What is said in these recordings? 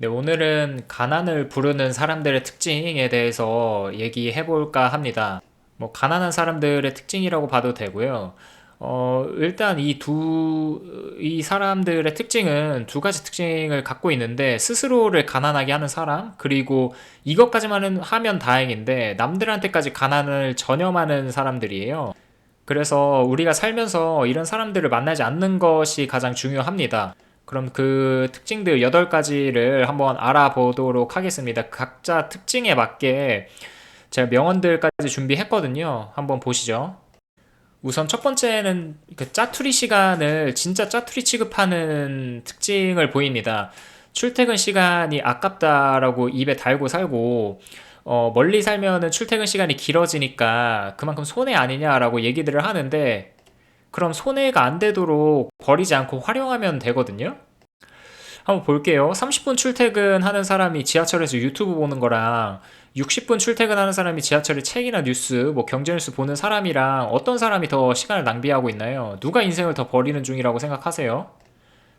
네, 오늘은 가난을 부르는 사람들의 특징에 대해서 얘기해 볼까 합니다. 뭐, 가난한 사람들의 특징이라고 봐도 되고요. 일단 이 사람들의 특징은 두 가지 특징을 갖고 있는데, 스스로를 가난하게 하는 사람, 그리고 이것까지만 하면 다행인데, 남들한테까지 가난을 전염하는 사람들이에요. 그래서 우리가 살면서 이런 사람들을 만나지 않는 것이 가장 중요합니다. 그럼 그 특징들 8가지를 한번 알아보도록 하겠습니다. 각자 특징에 맞게 제가 명언들까지 준비했거든요. 한번 보시죠. 우선 첫 번째는 그 짜투리 시간을 진짜 짜투리 취급하는 특징을 보입니다. 출퇴근 시간이 아깝다라고 입에 달고 살고, 멀리 살면은 출퇴근 시간이 길어지니까 그만큼 손해 아니냐라고 얘기들을 하는데, 그럼 손해가 안 되도록 버리지 않고 활용하면 되거든요. 한번 볼게요. 30분 출퇴근하는 사람이 지하철에서 유튜브 보는 거랑 60분 출퇴근하는 사람이 지하철에 책이나 뉴스, 뭐 경제뉴스 보는 사람이랑 어떤 사람이 더 시간을 낭비하고 있나요? 누가 인생을 더 버리는 중이라고 생각하세요?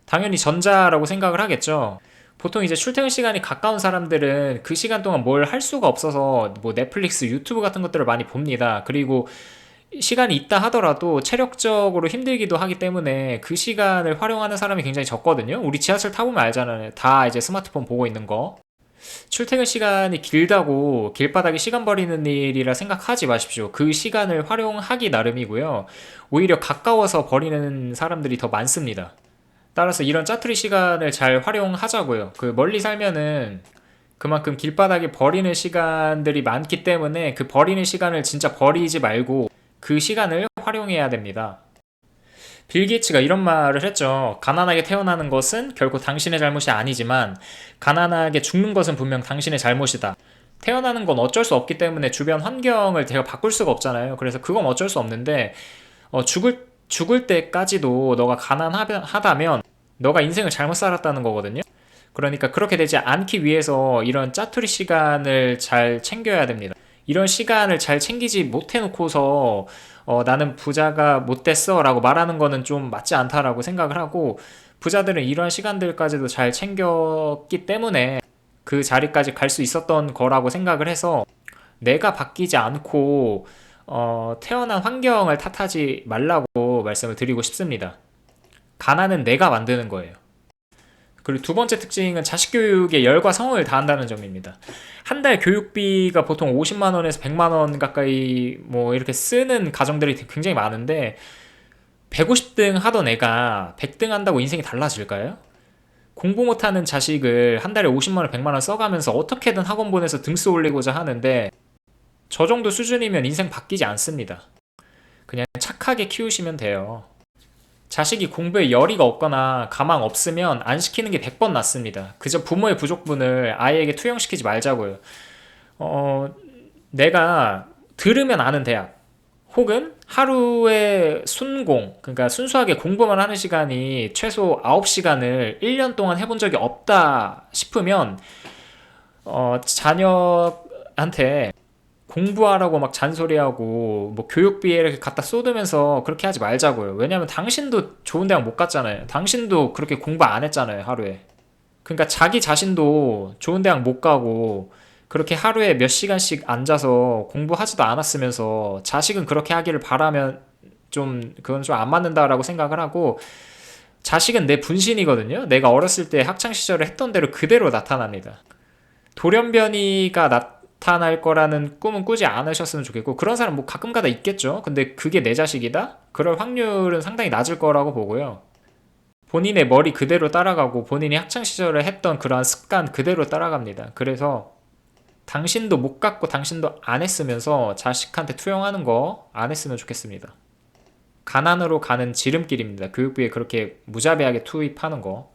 당연히 전자라고 생각을 하겠죠. 보통 이제 출퇴근 시간이 가까운 사람들은 그 시간 동안 뭘 할 수가 없어서 뭐 넷플릭스, 유튜브 같은 것들을 많이 봅니다. 그리고 시간이 있다 하더라도 체력적으로 힘들기도 하기 때문에 그 시간을 활용하는 사람이 굉장히 적거든요. 우리 지하철 타보면 알잖아요. 다 이제 스마트폰 보고 있는 거. 출퇴근 시간이 길다고 길바닥에 시간 버리는 일이라 생각하지 마십시오. 그 시간을 활용하기 나름이고요. 오히려 가까워서 버리는 사람들이 더 많습니다. 따라서 이런 짜투리 시간을 잘 활용하자고요. 그 멀리 살면은 그만큼 길바닥에 버리는 시간들이 많기 때문에 그 버리는 시간을 진짜 버리지 말고 그 시간을 활용해야 됩니다. 빌 게이츠가 이런 말을 했죠. 가난하게 태어나는 것은 결코 당신의 잘못이 아니지만 가난하게 죽는 것은 분명 당신의 잘못이다. 태어나는 건 어쩔 수 없기 때문에 주변 환경을 제가 바꿀 수가 없잖아요. 그래서 그건 어쩔 수 없는데 죽을 때까지도 너가 가난하다면 너가 인생을 잘못 살았다는 거거든요. 그러니까 그렇게 되지 않기 위해서 이런 짜투리 시간을 잘 챙겨야 됩니다. 이런 시간을 잘 챙기지 못해놓고서 나는 부자가 못 됐어 라고 말하는 거는 좀 맞지 않다라고 생각을 하고, 부자들은 이러한 시간들까지도 잘 챙겼기 때문에 그 자리까지 갈 수 있었던 거라고 생각을 해서, 내가 바뀌지 않고 태어난 환경을 탓하지 말라고 말씀을 드리고 싶습니다. 가난은 내가 만드는 거예요. 그리고 두 번째 특징은 자식 교육에 열과 성을 다한다는 점입니다. 한 달 교육비가 보통 50만 원에서 100만 원 가까이 뭐 이렇게 쓰는 가정들이 굉장히 많은데, 150등 하던 애가 100등 한다고 인생이 달라질까요? 공부 못하는 자식을 한 달에 50만 원, 100만 원 써가면서 어떻게든 학원 보내서 등수 올리고자 하는데, 저 정도 수준이면 인생 바뀌지 않습니다. 그냥 착하게 키우시면 돼요. 자식이 공부에 열의가 없거나 가망 없으면 안 시키는 게 100번 낫습니다. 그저 부모의 부족분을 아이에게 투영시키지 말자고요. 어, 내가 들으면 아는 대학, 혹은 하루에 그러니까 순수하게 공부만 하는 시간이 최소 9시간을 1년 동안 해본 적이 없다 싶으면, 자녀한테 공부하라고 막 잔소리하고 뭐 교육비에 이렇게 갖다 쏟으면서 그렇게 하지 말자고요. 왜냐면 당신도 좋은 대학 못 갔잖아요. 당신도 그렇게 공부 안 했잖아요, 하루에. 그러니까 자기 자신도 좋은 대학 못 가고 그렇게 하루에 몇 시간씩 앉아서 공부하지도 않았으면서 자식은 그렇게 하기를 바라면, 좀 그건 좀 안 맞는다라고 생각을 하고, 자식은 내 분신이거든요. 내가 어렸을 때 학창 시절에 했던 대로 그대로 나타납니다. 돌연변이가 나타날 거라는 꿈은 꾸지 않으셨으면 좋겠고, 그런 사람 뭐 가끔가다 있겠죠. 근데 그게 내 자식이다? 그럴 확률은 상당히 낮을 거라고 보고요. 본인의 머리 그대로 따라가고 본인이 학창 시절에 했던 그러한 습관 그대로 따라갑니다. 그래서 당신도 못 갖고 당신도 안 했으면서 자식한테 투영하는 거 안 했으면 좋겠습니다. 가난으로 가는 지름길입니다. 교육비에 그렇게 무자비하게 투입하는 거.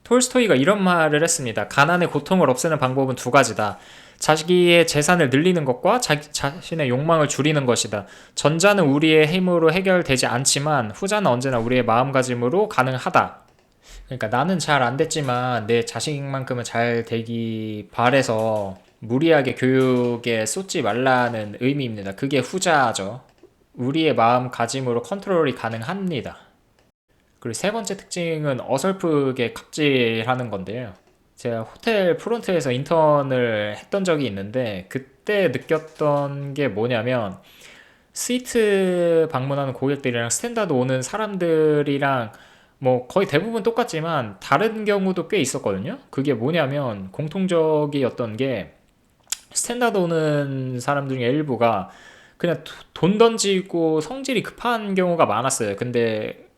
톨스토이가 이런 말을 했습니다. 가난의 고통을 없애는 방법은 두 가지다. 자기의 재산을 늘리는 것과 자신의 욕망을 줄이는 것이다. 전자는 우리의 힘으로 해결되지 않지만 후자는 언제나 우리의 마음가짐으로 가능하다. 그러니까 나는 잘 안 됐지만 내 자식만큼은 잘 되기 바래서 무리하게 교육에 쏟지 말라는 의미입니다. 그게 후자죠. 우리의 마음가짐으로 컨트롤이 가능합니다. 그리고 세 번째 특징은 어설프게 갑질하는 건데요. 제가 호텔 프론트에서 인턴을 했던 적이 있는데 그때 느꼈던 게 뭐냐면 스위트 방문하는 고객들이랑 스탠다드 오는 사람들이랑 뭐 거의 대부분 똑같지만 다른 경우도 꽤 있었거든요. 그게 뭐냐면 공통적이었던 게 스탠다드 오는 사람 중에 일부가 그냥 돈 던지고 성질이 급한 경우가 많았어요. 근데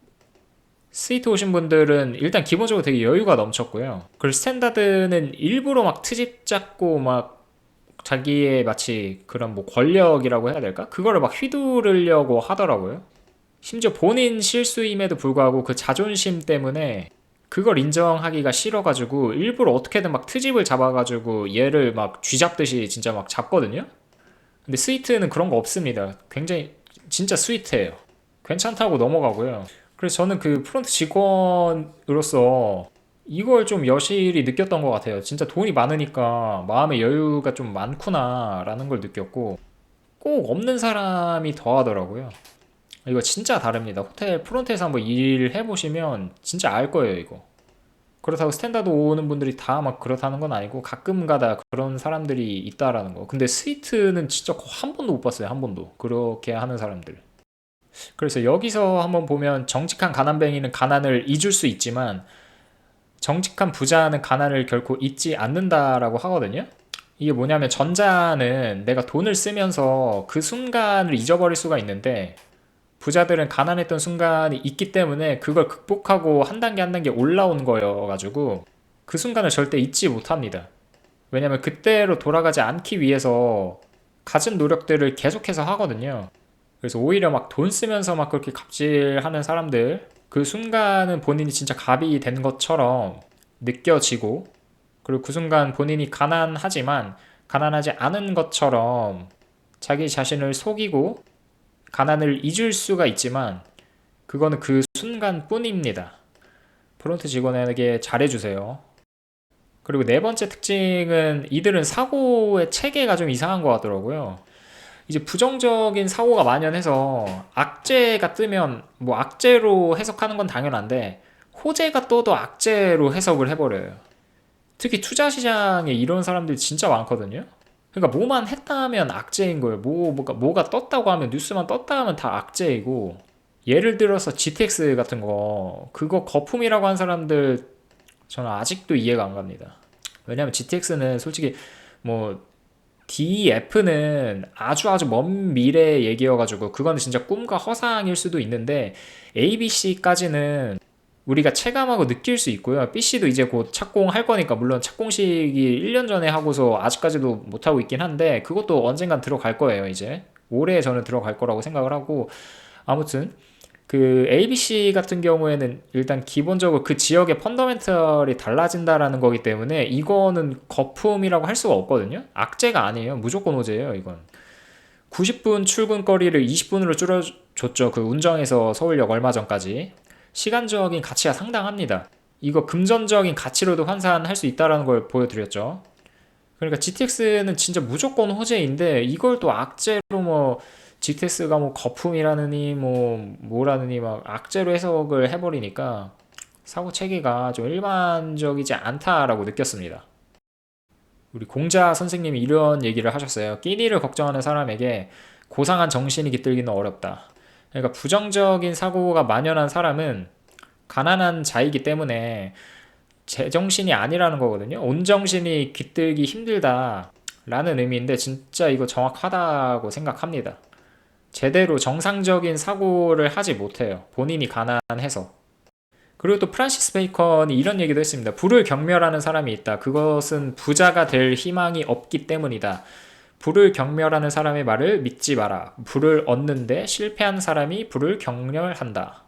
스위트 오신 분들은 일단 기본적으로 되게 여유가 넘쳤고요. 그리고 스탠다드는 일부러 막 트집 잡고 막 자기의 마치 그런 뭐 권력이라고 해야 될까? 그거를 막 휘두르려고 하더라고요. 심지어 본인 실수임에도 불구하고 그 자존심 때문에 그걸 인정하기가 싫어가지고 일부러 어떻게든 막 트집을 잡아가지고 얘를 막 쥐잡듯이 진짜 막 잡거든요. 근데 스위트는 그런 거 없습니다. 굉장히 진짜 스위트해요. 괜찮다고 넘어가고요. 그래서 저는 그 프론트 직원으로서 이걸 좀 여실히 느꼈던 것 같아요. 진짜 돈이 많으니까 마음의 여유가 좀 많구나라는 걸 느꼈고 꼭 없는 사람이 더 하더라고요. 이거 진짜 다릅니다. 호텔 프론트에서 한번 일해보시면 진짜 알 거예요, 이거. 그렇다고 스탠다드 오는 분들이 다 막 그렇다는 건 아니고 가끔 가다 그런 사람들이 있다라는 거. 근데 스위트는 진짜 한 번도 못 봤어요, 한 번도. 그렇게 하는 사람들. 그래서 여기서 한번 보면 정직한 가난뱅이는 가난을 잊을 수 있지만 정직한 부자는 가난을 결코 잊지 않는다라고 하거든요. 이게 뭐냐면 전자는 내가 돈을 쓰면서 그 순간을 잊어버릴 수가 있는데 부자들은 가난했던 순간이 있기 때문에 그걸 극복하고 한 단계 한 단계 올라온 거여가지고 그 순간을 절대 잊지 못합니다. 왜냐면 그때로 돌아가지 않기 위해서 갖은 노력들을 계속해서 하거든요. 그래서 오히려 막 돈 쓰면서 막 그렇게 갑질하는 사람들 그 순간은 본인이 진짜 갑이 된 것처럼 느껴지고 그리고 그 순간 본인이 가난하지만 가난하지 않은 것처럼 자기 자신을 속이고 가난을 잊을 수가 있지만 그거는 그 순간뿐입니다. 프론트 직원에게 잘해주세요. 그리고 네 번째 특징은 이들은 사고의 체계가 좀 이상한 것 같더라고요. 이제 부정적인 사고가 만연해서 악재가 뜨면 뭐 악재로 해석하는 건 당연한데 호재가 떠도 악재로 해석을 해버려요. 특히 투자 시장에 이런 사람들이 진짜 많거든요. 그러니까 뭐만 했다면 악재인 거예요. 뭐가 떴다고 하면 뉴스만 떴다 하면 다 악재이고 예를 들어서 GTX 같은 거 그거 거품이라고 한 사람들 저는 아직도 이해가 안 갑니다. 왜냐면 GTX는 솔직히 뭐 DF는 아주 먼 미래 얘기여가지고 그거는 진짜 꿈과 허상일 수도 있는데 ABC까지는 우리가 체감하고 느낄 수 있고요. BC도 이제 곧 착공할 거니까 물론 착공식이 1년 전에 하고서 아직까지도 못하고 있긴 한데 그것도 언젠간 들어갈 거예요. 이제 올해 저는 들어갈 거라고 생각을 하고 아무튼 그 ABC 같은 경우에는 일단 기본적으로 그 지역의 펀더멘털이 달라진다라는 거기 때문에 이거는 거품이라고 할 수가 없거든요. 악재가 아니에요. 무조건 호재예요, 이건. 90분 출근 거리를 20분으로 줄여줬죠. 그 운정에서 서울역 얼마 전까지. 시간적인 가치가 상당합니다. 이거 금전적인 가치로도 환산할 수 있다는 걸 보여드렸죠. 그러니까 GTX는 진짜 무조건 호재인데 이걸 또 악재로 뭐 GTX가 뭐 거품이라느니 뭐라느니 막 악재로 해석을 해버리니까 사고 체계가 좀 일반적이지 않다라고 느꼈습니다. 우리 공자 선생님이 이런 얘기를 하셨어요. 끼니를 걱정하는 사람에게 고상한 정신이 깃들기는 어렵다. 그러니까 부정적인 사고가 만연한 사람은 가난한 자이기 때문에 제정신이 아니라는 거거든요. 온정신이 깃들기 힘들다 라는 의미인데 진짜 이거 정확하다고 생각합니다. 제대로 정상적인 사고를 하지 못해요. 본인이 가난해서. 그리고 또 프란시스 베이컨이 이런 얘기도 했습니다. 부를 경멸하는 사람이 있다. 그것은 부자가 될 희망이 없기 때문이다. 부를 경멸하는 사람의 말을 믿지 마라. 부를 얻는데 실패한 사람이 부를 경멸한다.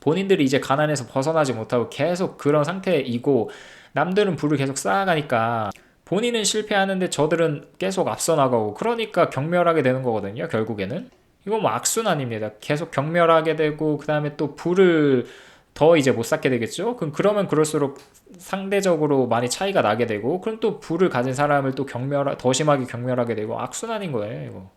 본인들이 이제 가난에서 벗어나지 못하고 계속 그런 상태이고 남들은 부를 계속 쌓아가니까 본인은 실패하는데 저들은 계속 앞서 나가고 그러니까 경멸하게 되는 거거든요. 결국에는. 이건 뭐 악순환입니다. 계속 경멸하게 되고 그 다음에 또 부를 더 이제 못 쌓게 되겠죠. 그러면 그럴수록 상대적으로 많이 차이가 나게 되고 그럼 또 부를 가진 사람을 또 더 심하게 경멸하게 되고 악순환인 거예요. 이거.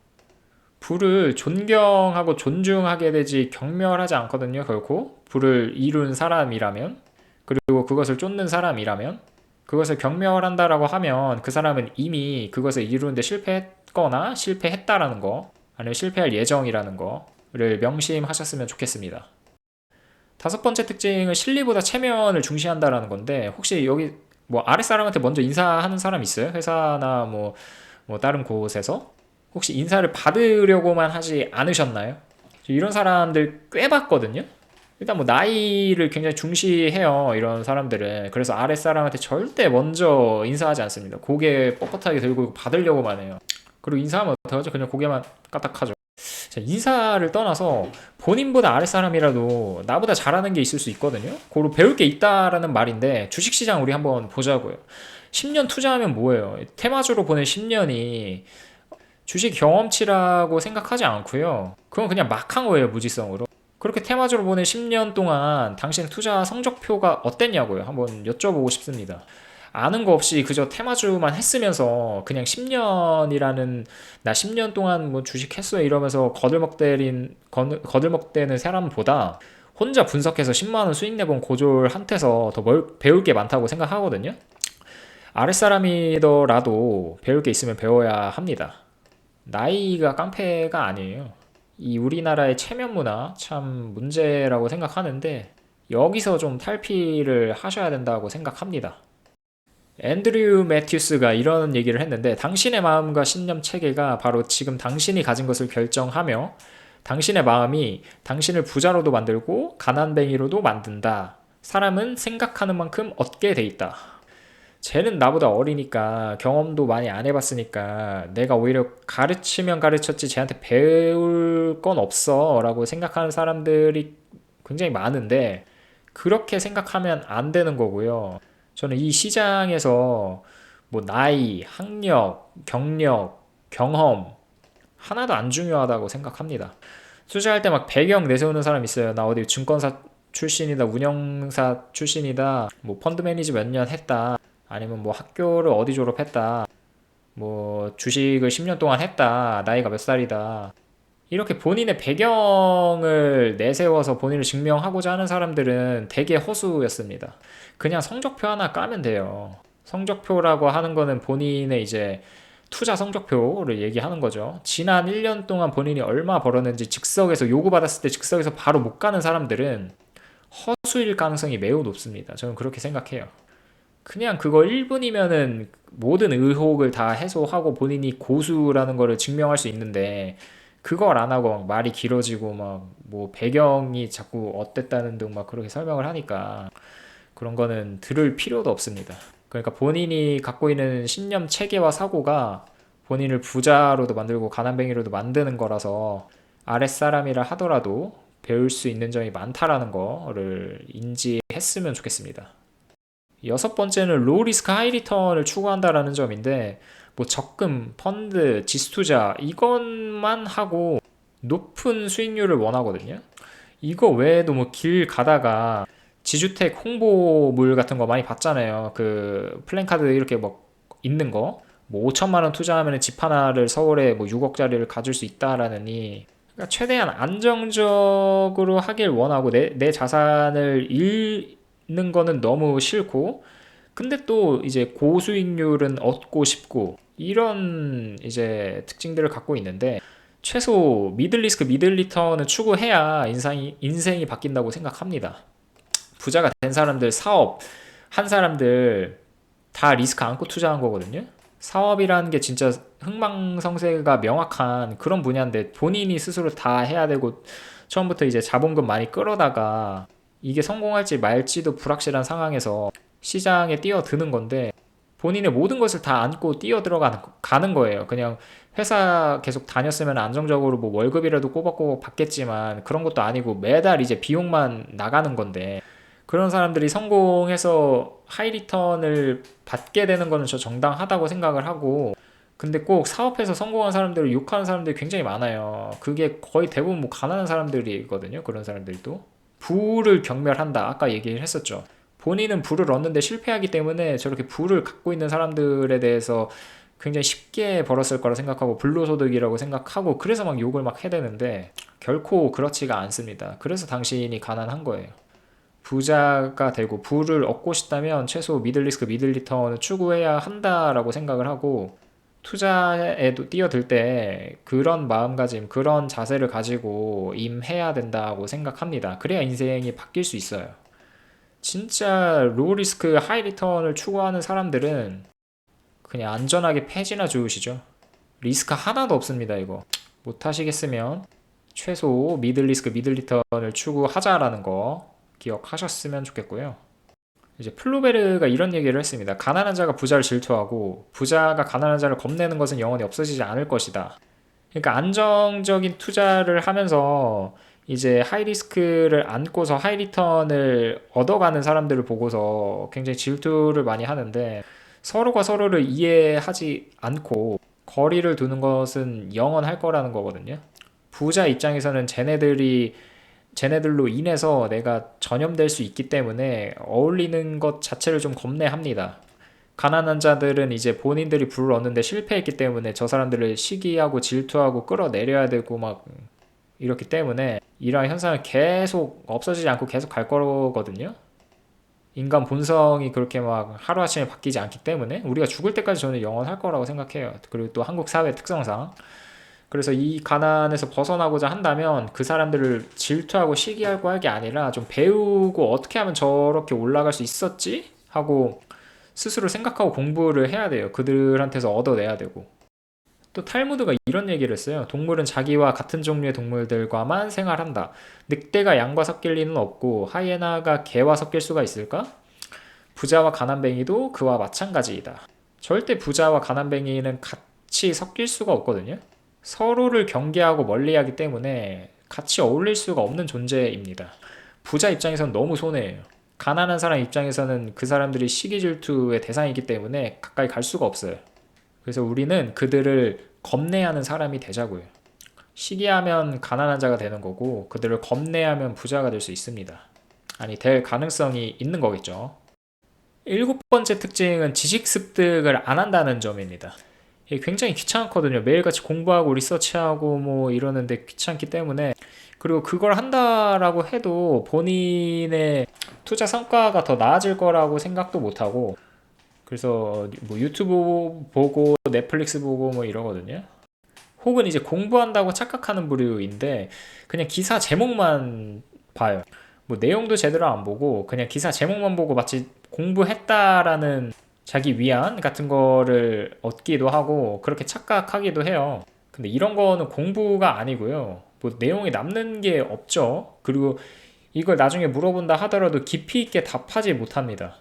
부를 존경하고 존중하게 되지 경멸하지 않거든요. 결코 부를 이룬 사람이라면 그리고 그것을 쫓는 사람이라면 그것을 경멸한다라고 하면 그 사람은 이미 그것을 이루는데 실패했거나 실패했다라는 거, 아니면 실패할 예정이라는 거를 명심하셨으면 좋겠습니다. 다섯 번째 특징은 실리보다 체면을 중시한다라는 건데, 혹시 여기 뭐 아랫사람한테 먼저 인사하는 사람 있어요? 회사나 뭐 다른 곳에서? 혹시 인사를 받으려고만 하지 않으셨나요? 이런 사람들 꽤 봤거든요. 일단 뭐 나이를 굉장히 중시해요, 이런 사람들은. 그래서 아랫사람한테 절대 먼저 인사하지 않습니다. 고개 뻣뻣하게 들고 받으려고만 해요. 그리고 인사하면 어떡하죠? 그냥 고개만 까딱하죠. 자, 인사를 떠나서 본인보다 아랫사람이라도 나보다 잘하는 게 있을 수 있거든요. 그로 배울 게 있다라는 말인데, 주식시장 우리 한번 보자고요. 10년 투자하면 뭐예요? 테마주로 보낸 10년이 주식 경험치라고 생각하지 않고요. 그건 그냥 막 한 거예요, 무지성으로. 그렇게 테마주로 보낸 10년 동안 당신 투자 성적표가 어땠냐고요. 한번 여쭤보고 싶습니다. 아는 거 없이 그저 테마주만 했으면서 그냥 10년이라는, 나 10년 동안 뭐 주식 했어요 이러면서 거들먹대는 사람보다 혼자 분석해서 10만 원 수익 내본 고졸한테서 더 배울 게 많다고 생각하거든요. 아랫사람이더라도 배울 게 있으면 배워야 합니다. 나이가 깡패가 아니에요. 이 우리나라의 체면 문화 참 문제라고 생각하는데, 여기서 좀 탈피를 하셔야 된다고 생각합니다. 앤드류 매튜스가 이런 얘기를 했는데, 당신의 마음과 신념 체계가 바로 지금 당신이 가진 것을 결정하며 당신의 마음이 당신을 부자로도 만들고 가난뱅이로도 만든다. 사람은 생각하는 만큼 얻게 돼 있다. 쟤는 나보다 어리니까 경험도 많이 안 해봤으니까 내가 오히려 가르치면 가르쳤지 쟤한테 배울 건 없어 라고 생각하는 사람들이 굉장히 많은데, 그렇게 생각하면 안 되는 거고요. 저는 이 시장에서 뭐 나이, 학력, 경력, 경험 하나도 안 중요하다고 생각합니다. 투자할 때 막 배경 내세우는 사람 있어요. 나 어디 증권사 출신이다, 운영사 출신이다, 뭐 펀드 매니저 몇 년 했다, 아니면 뭐 학교를 어디 졸업했다, 뭐 주식을 10년 동안 했다, 나이가 몇 살이다. 이렇게 본인의 배경을 내세워서 본인을 증명하고자 하는 사람들은 되게 허수였습니다. 그냥 성적표 하나 까면 돼요. 성적표라고 하는 거는 본인의 이제 투자 성적표를 얘기하는 거죠. 지난 1년 동안 본인이 얼마 벌었는지 즉석에서 요구받았을 때 즉석에서 바로 못 가는 사람들은 허수일 가능성이 매우 높습니다. 저는 그렇게 생각해요. 그냥 그거 1분이면은 모든 의혹을 다 해소하고 본인이 고수라는 거를 증명할 수 있는데, 그걸 안 하고 막 말이 길어지고 막 뭐 배경이 자꾸 어땠다는 등 막 그렇게 설명을 하니까 그런 거는 들을 필요도 없습니다. 그러니까 본인이 갖고 있는 신념 체계와 사고가 본인을 부자로도 만들고 가난뱅이로도 만드는 거라서 아랫사람이라 하더라도 배울 수 있는 점이 많다라는 거를 인지했으면 좋겠습니다. 여섯 번째는 로우 리스크 하이 리턴을 추구한다라는 점인데, 뭐 적금, 펀드, 지수투자 이것만 하고 높은 수익률을 원하거든요. 이거 외에도 뭐 길 가다가 지주택 홍보물 같은 거 많이 봤잖아요. 그 플랜카드 이렇게 뭐 있는 거, 뭐 5천만 원 투자하면 집 하나를 서울에 뭐 6억짜리를 가질 수 있다라느니, 그러니까 최대한 안정적으로 하길 원하고 내 자산을 잃는 거는 너무 싫고, 근데 또 이제 고수익률은 얻고 싶고, 이런 이제 특징들을 갖고 있는데, 최소 미들 리스크 미들 리턴을 추구해야 인생이 바뀐다고 생각합니다. 부자가 된 사람들, 사업 한 사람들 다 리스크 안고 투자한 거거든요. 사업이라는 게 진짜 흥망성쇠가 명확한 그런 분야인데, 본인이 스스로 다 해야 되고 처음부터 이제 자본금 많이 끌어다가 이게 성공할지 말지도 불확실한 상황에서 시장에 뛰어드는 건데, 본인의 모든 것을 다 안고 뛰어 들어가는 거예요. 그냥 회사 계속 다녔으면 안정적으로 뭐 월급이라도 꼬박꼬박 받겠지만 그런 것도 아니고 매달 이제 비용만 나가는 건데, 그런 사람들이 성공해서 하이 리턴을 받게 되는 거는 저 정당하다고 생각을 하고, 근데 꼭 사업해서 성공한 사람들을 욕하는 사람들이 굉장히 많아요. 그게 거의 대부분 뭐 가난한 사람들이거든요. 그런 사람들도 부를 경멸한다, 아까 얘기를 했었죠. 본인은 부를 얻는데 실패하기 때문에 저렇게 부를 갖고 있는 사람들에 대해서 굉장히 쉽게 벌었을 거라 생각하고 불로소득이라고 생각하고, 그래서 막 욕을 막 해대는데 결코 그렇지가 않습니다. 그래서 당신이 가난한 거예요. 부자가 되고 부를 얻고 싶다면 최소 미들 리스크 미들 리턴을 추구해야 한다라고 생각을 하고, 투자에도 뛰어들 때 그런 마음가짐, 그런 자세를 가지고 임해야 된다고 생각합니다. 그래야 인생이 바뀔 수 있어요. 진짜 로우 리스크 하이 리턴을 추구하는 사람들은 그냥 안전하게 패지나 좋으시죠. 리스크 하나도 없습니다, 이거. 못 하시겠으면 최소 미들 리스크 미들 리턴을 추구하자라는 거 기억하셨으면 좋겠고요. 이제 플루베르가 이런 얘기를 했습니다. 가난한 자가 부자를 질투하고 부자가 가난한 자를 겁내는 것은 영원히 없어지지 않을 것이다. 그러니까 안정적인 투자를 하면서 이제 하이 리스크를 안고서 하이 리턴을 얻어가는 사람들을 보고서 굉장히 질투를 많이 하는데, 서로가 서로를 이해하지 않고 거리를 두는 것은 영원할 거라는 거거든요. 부자 입장에서는 쟤네들로 인해서 내가 전염될 수 있기 때문에 어울리는 것 자체를 좀 겁내합니다. 가난한 자들은 이제 본인들이 부를 얻는데 실패했기 때문에 저 사람들을 시기하고 질투하고 끌어내려야 되고 막 이렇기 때문에 이러한 현상은 계속 없어지지 않고 계속 갈 거거든요. 인간 본성이 그렇게 막 하루아침에 바뀌지 않기 때문에 우리가 죽을 때까지 저는 영원할 거라고 생각해요. 그리고 또 한국 사회 특성상. 그래서 이 가난에서 벗어나고자 한다면 그 사람들을 질투하고 시기하고 할 게 아니라 좀 배우고 어떻게 하면 저렇게 올라갈 수 있었지? 하고 스스로 생각하고 공부를 해야 돼요. 그들한테서 얻어내야 되고. 또 탈무드가 이런 얘기를 했어요. 동물은 자기와 같은 종류의 동물들과만 생활한다. 늑대가 양과 섞일 리는 없고 하이에나가 개와 섞일 수가 있을까? 부자와 가난뱅이도 그와 마찬가지이다. 절대 부자와 가난뱅이는 같이 섞일 수가 없거든요. 서로를 경계하고 멀리하기 때문에 같이 어울릴 수가 없는 존재입니다. 부자 입장에서는 너무 손해예요. 가난한 사람 입장에서는 그 사람들이 시기 질투의 대상이기 때문에 가까이 갈 수가 없어요. 그래서 우리는 그들을 겁내하는 사람이 되자고요. 시기하면 가난한 자가 되는 거고 그들을 겁내하면 부자가 될 수 있습니다. 아니, 될 가능성이 있는 거겠죠. 일곱 번째 특징은 지식 습득을 안 한다는 점입니다. 이게 굉장히 귀찮거든요. 매일같이 공부하고 리서치하고 뭐 이러는데 귀찮기 때문에. 그리고 그걸 한다라고 해도 본인의 투자 성과가 더 나아질 거라고 생각도 못하고, 그래서 뭐 유튜브 보고 넷플릭스 보고 뭐 이러거든요. 혹은 이제 공부한다고 착각하는 부류인데 그냥 기사 제목만 봐요. 뭐 내용도 제대로 안 보고 그냥 기사 제목만 보고 마치 공부했다라는 자기 위안 같은 거를 얻기도 하고 그렇게 착각하기도 해요. 근데 이런 거는 공부가 아니고요. 뭐 내용이 남는 게 없죠. 그리고 이걸 나중에 물어본다 하더라도 깊이 있게 답하지 못합니다.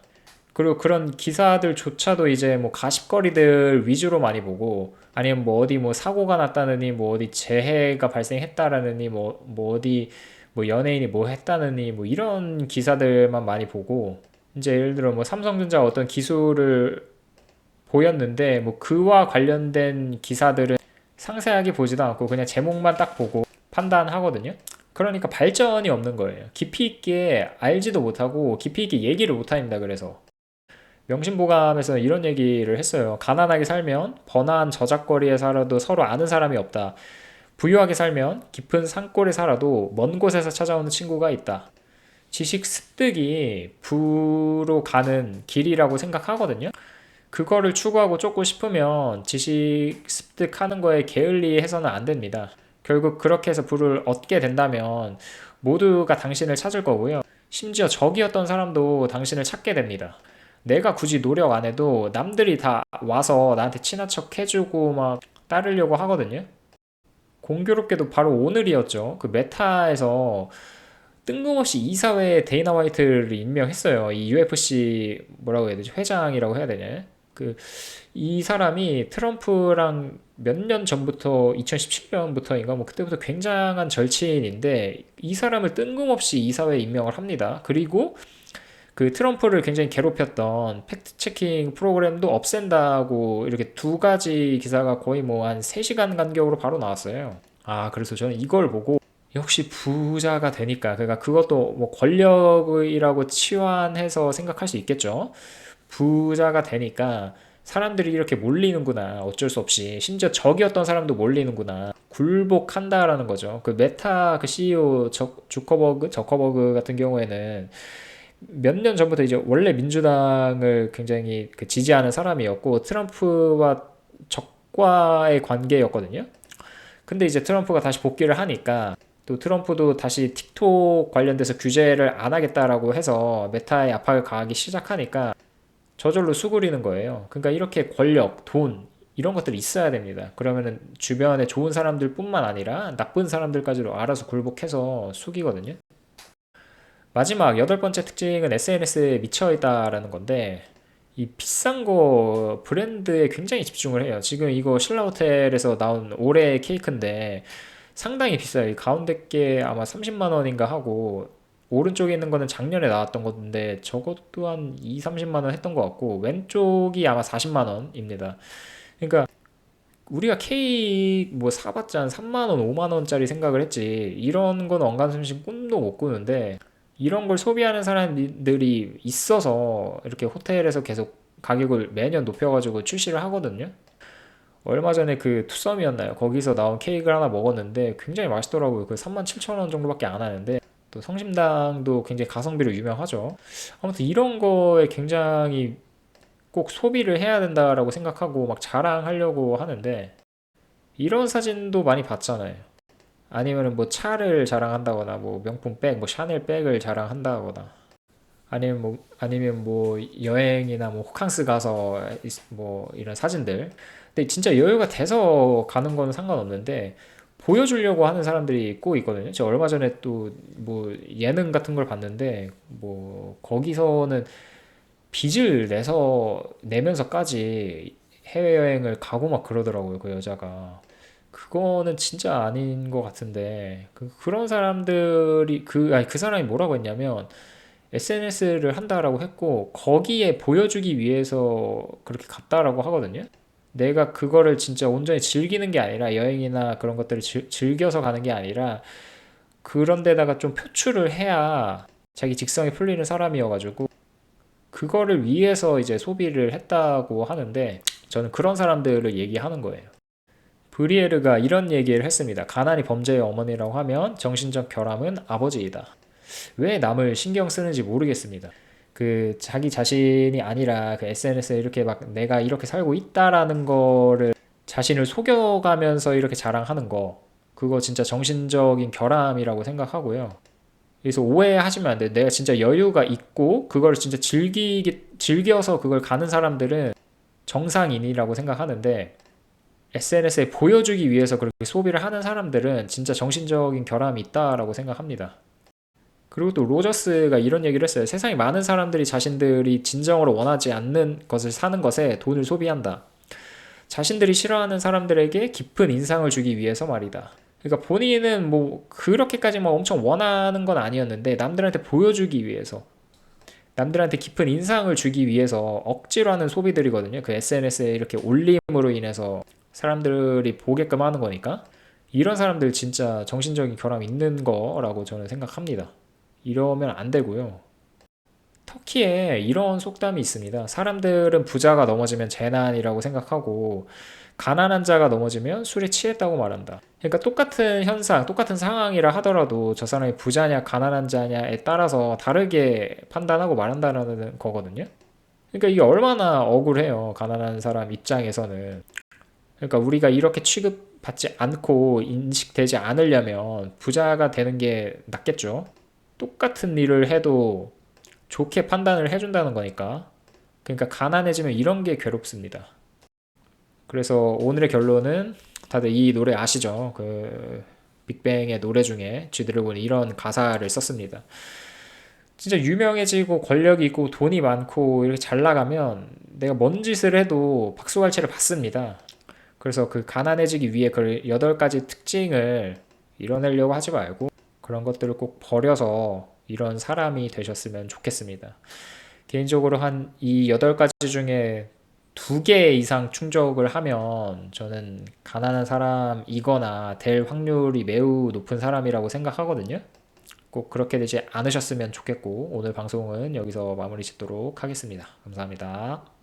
그리고 그런 기사들조차도 이제 뭐 가십거리들 위주로 많이 보고, 아니면 뭐 어디 뭐 사고가 났다느니 뭐 어디 재해가 발생했다라느니 뭐 어디 뭐 연예인이 뭐 했다느니 뭐 이런 기사들만 많이 보고, 이제 예를 들어 뭐 삼성전자 어떤 기술을 보였는데 뭐 그와 관련된 기사들은 상세하게 보지도 않고 그냥 제목만 딱 보고 판단하거든요. 그러니까 발전이 없는 거예요. 깊이 있게 알지도 못하고 깊이 있게 얘기를 못합니다. 그래서 명심보감에서 이런 얘기를 했어요. 가난하게 살면 번화한 저작거리에 살아도 서로 아는 사람이 없다. 부유하게 살면 깊은 산골에 살아도 먼 곳에서 찾아오는 친구가 있다. 지식 습득이 부로 가는 길이라고 생각하거든요. 그거를 추구하고 쫓고 싶으면 지식 습득하는 거에 게을리해서는 안 됩니다. 결국 그렇게 해서 부를 얻게 된다면 모두가 당신을 찾을 거고요. 심지어 적이었던 사람도 당신을 찾게 됩니다. 내가 굳이 노력 안 해도 남들이 다 와서 나한테 친한 척 해주고 막 따르려고 하거든요. 공교롭게도 바로 오늘이었죠. 그 메타에서 뜬금없이 이사회에 데이나 화이트를 임명했어요. 이 UFC 뭐라고 해야 되지? 회장이라고 해야 되냐? 이 사람이 트럼프랑 몇 년 전부터 2017년부터인가 뭐 그때부터 굉장한 절친인데 이 사람을 뜬금없이 이사회에 임명을 합니다. 그리고 그 트럼프를 굉장히 괴롭혔던 팩트 체킹 프로그램도 없앤다고 이렇게 두 가지 기사가 거의 뭐 한 3시간 간격으로 바로 나왔어요. 아, 그래서 저는 이걸 보고 역시 부자가 되니까, 그러니까 그것도 뭐 권력이라고 치환해서 생각할 수 있겠죠. 부자가 되니까 사람들이 이렇게 몰리는구나. 어쩔 수 없이. 심지어 적이었던 사람도 몰리는구나. 굴복한다라는 거죠. 그 메타 그 CEO 저커버그 같은 경우에는 몇 년 전부터 이제 원래 민주당을 굉장히 그 지지하는 사람이었고 트럼프와 적과의 관계였거든요. 근데 이제 트럼프가 다시 복귀를 하니까 또 트럼프도 다시 틱톡 관련돼서 규제를 안 하겠다라고 해서 메타에 압박을 가하기 시작하니까 저절로 수그리는 거예요. 그러니까 이렇게 권력, 돈 이런 것들이 있어야 됩니다. 그러면은 주변에 좋은 사람들뿐만 아니라 나쁜 사람들까지도 알아서 굴복해서 숙이거든요. 마지막 여덟 번째 특징은 SNS에 미쳐 있다라는 건데 이 비싼 거 브랜드에 굉장히 집중을 해요. 지금 이거 신라 호텔에서 나온 올해 케이크인데 상당히 비싸요. 이 가운데 게 아마 30만 원인가 하고 오른쪽에 있는 거는 작년에 나왔던 건데 저것도 한 2, 30만 원 했던 것 같고 왼쪽이 아마 40만 원입니다. 그러니까 우리가 케이크 뭐 사봤자 한 3만 원, 5만 원짜리 생각을 했지. 이런 건 언감심심 꿈도 못 꾸는데 이런 걸 소비하는 사람들이 있어서 이렇게 호텔에서 계속 가격을 매년 높여가지고 출시를 하거든요. 얼마 전에 그 투썸이었나요? 거기서 나온 케이크를 하나 먹었는데 굉장히 맛있더라고요. 그 37,000원 정도밖에 안 하는데 또 성심당도 굉장히 가성비로 유명하죠. 아무튼 이런 거에 굉장히 꼭 소비를 해야 된다라고 생각하고 막 자랑하려고 하는데 이런 사진도 많이 봤잖아요. 아니면은 뭐 차를 자랑한다거나 뭐 명품 백, 뭐 샤넬 백을 자랑한다거나 아니면 뭐 여행이나 뭐 호캉스 가서 뭐 이런 사진들. 근데 진짜 여유가 돼서 가는 거는 상관없는데 보여주려고 하는 사람들이 꼭 있거든요. 제가 얼마 전에 또 뭐 예능 같은 걸 봤는데 뭐 거기서는 빚을 내면서까지 해외여행을 가고 막 그러더라고요, 그 여자가. 그거는 진짜 아닌 것 같은데, 그런 사람들이, 그 사람이 뭐라고 했냐면, SNS를 한다라고 했고, 거기에 보여주기 위해서 그렇게 갔다라고 하거든요. 내가 그거를 진짜 온전히 즐기는 게 아니라, 여행이나 그런 것들을 즐겨서 가는 게 아니라, 그런 데다가 좀 표출을 해야 자기 직성이 풀리는 사람이어가지고, 그거를 위해서 이제 소비를 했다고 하는데 저는 그런 사람들을 얘기하는 거예요. 브리에르가 이런 얘기를 했습니다. 가난이 범죄의 어머니라고 하면 정신적 결함은 아버지이다. 왜 남을 신경 쓰는지 모르겠습니다. 그 자기 자신이 아니라 그 SNS에 이렇게 막 내가 이렇게 살고 있다라는 거를 자신을 속여가면서 이렇게 자랑하는 거 그거 진짜 정신적인 결함이라고 생각하고요. 그래서 오해하시면 안 돼요. 내가 진짜 여유가 있고 그걸 진짜 즐겨서 그걸 가는 사람들은 정상인이라고 생각하는데 SNS에 보여주기 위해서 그렇게 소비를 하는 사람들은 진짜 정신적인 결함이 있다라고 생각합니다. 그리고 또 로저스가 이런 얘기를 했어요. 세상에 많은 사람들이 자신들이 진정으로 원하지 않는 것을 사는 것에 돈을 소비한다. 자신들이 싫어하는 사람들에게 깊은 인상을 주기 위해서 말이다. 그러니까 본인은 뭐 그렇게까지 뭐 엄청 원하는 건 아니었는데 남들한테 보여주기 위해서 남들한테 깊은 인상을 주기 위해서 억지로 하는 소비들이거든요. 그 SNS에 이렇게 올림으로 인해서 사람들이 보게끔 하는 거니까 이런 사람들 진짜 정신적인 결함 있는 거라고 저는 생각합니다. 이러면 안 되고요. 터키에 이런 속담이 있습니다. 사람들은 부자가 넘어지면 재난이라고 생각하고 가난한 자가 넘어지면 술에 취했다고 말한다. 그러니까 똑같은 현상, 똑같은 상황이라 하더라도 저 사람이 부자냐 가난한 자냐에 따라서 다르게 판단하고 말한다는 거거든요. 그러니까 이게 얼마나 억울해요. 가난한 사람 입장에서는. 그러니까 우리가 이렇게 취급받지 않고 인식되지 않으려면 부자가 되는 게 낫겠죠. 똑같은 일을 해도 좋게 판단을 해준다는 거니까. 그러니까 가난해지면 이런 게 괴롭습니다. 그래서 오늘의 결론은 다들 이 노래 아시죠? 그 빅뱅의 노래 중에 쥐드래곤이 이런 가사를 썼습니다. 진짜 유명해지고 권력이 있고 돈이 많고 이렇게 잘 나가면 내가 뭔 짓을 해도 박수갈채를 받습니다. 그래서 그 가난해지기 위해 그 8가지 특징을 이뤄내려고 하지 말고 그런 것들을 꼭 버려서 이런 사람이 되셨으면 좋겠습니다. 개인적으로 한 이 8가지 중에 2개 이상 충족을 하면 저는 가난한 사람이거나 될 확률이 매우 높은 사람이라고 생각하거든요. 꼭 그렇게 되지 않으셨으면 좋겠고 오늘 방송은 여기서 마무리 짓도록 하겠습니다. 감사합니다.